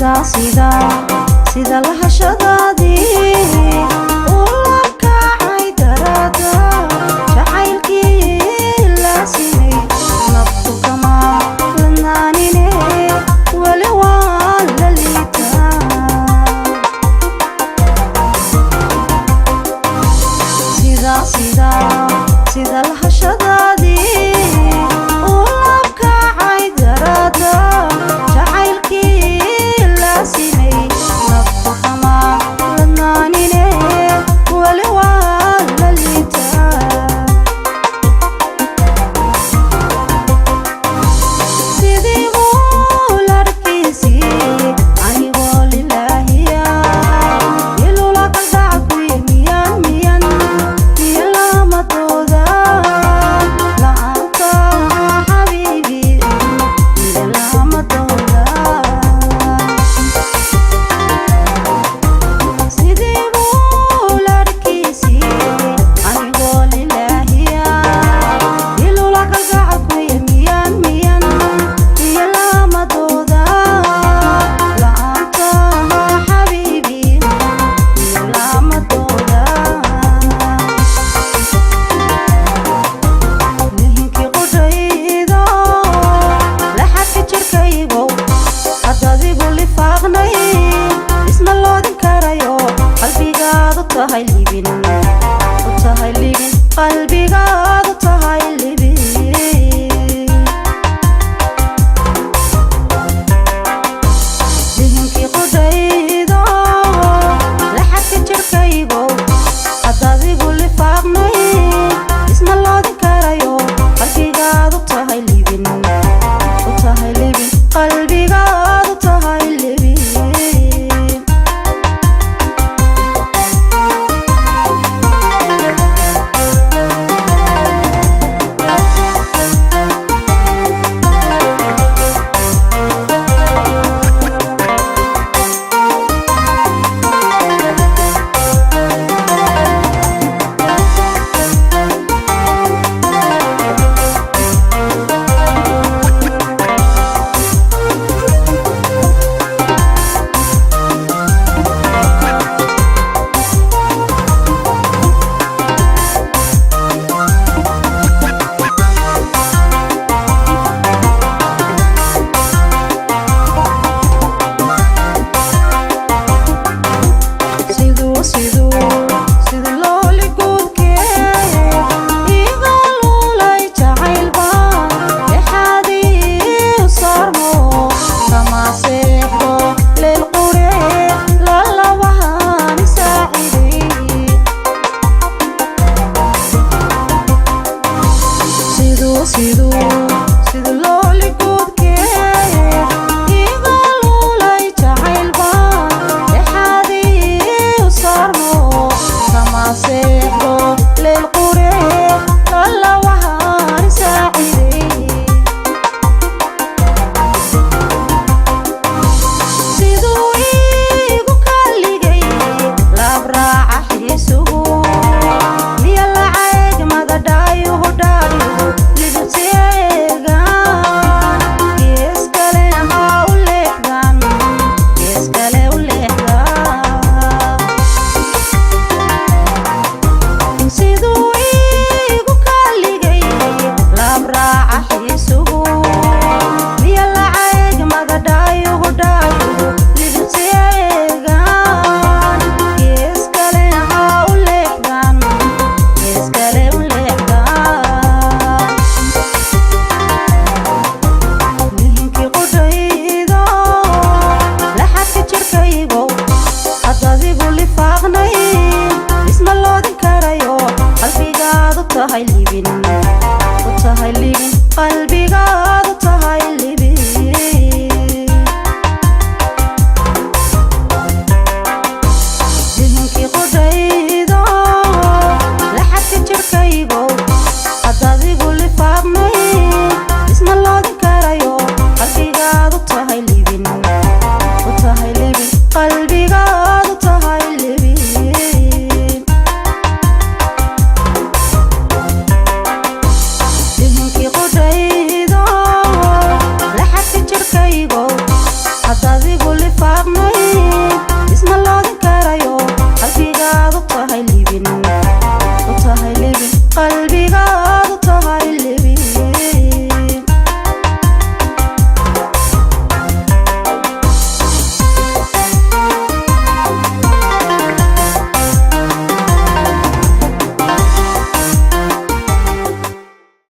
sida lahashadaadii ula kacay darada jacaylkii la sinay naftu kama lanaanine wali waa la liitaa sida lahashadaadii ula kacay darada jacaylkii la sinay naftu kama lanaanine wali waa la liitaa sidii uu larkiisii anigoo lilaahiya ilula kaldacakuy miyan ilamadooda la'aanta xabiibi ilamadooda sidii uu larkiisii anigoo lilaahiya ilula kaldacakuy miyan ilamadooda la'aanta xabiibi ilamadooda nihinkii qudhaydo laxadka jirkaygow haddaad igu lifaaqnay isma loodin karayo qalbigaadu tahay libin qalbigaadu tahay libin nihinkii qudhaydo laxadka jirkaygow haddaad igu lifaaqnay isma loodin karayo qalbigaadu tahay libin qalbigaadu tahay libin sidii looli guudkee iga luulay jacaylba exaadii u saarmo kama seexdo leel qure lalabahan saaciday sidii looli guudkee iga luulay jacaylba exaadii u saarmo kama seexdo leel qure lalabahan saaciday siduu iigu kaligay laabraaca xiisugu miya lacayg madadhaayuhu dhaayu libteegan gees kale ha u leexdan gees kale u leexdan siduu iigu kaligay laabraaca xiisugu miya lacayg madadhaayuhu dhaayu libteegan gees kale ha u leexdan gees kale u leexdan nihinkii qudhaydo laxadka jirkaygow haddaad igu lifaaqnay isma loodin karayo qalbigaadu tahay libin qalbigaadu tahay libin nihinkii qudhaydo laxadka jirkaygow haddaad igu lifaaqnay isma loodin karayo qalbigaadu tahay libin qalbigaadu tahay libin igu lifaaqnay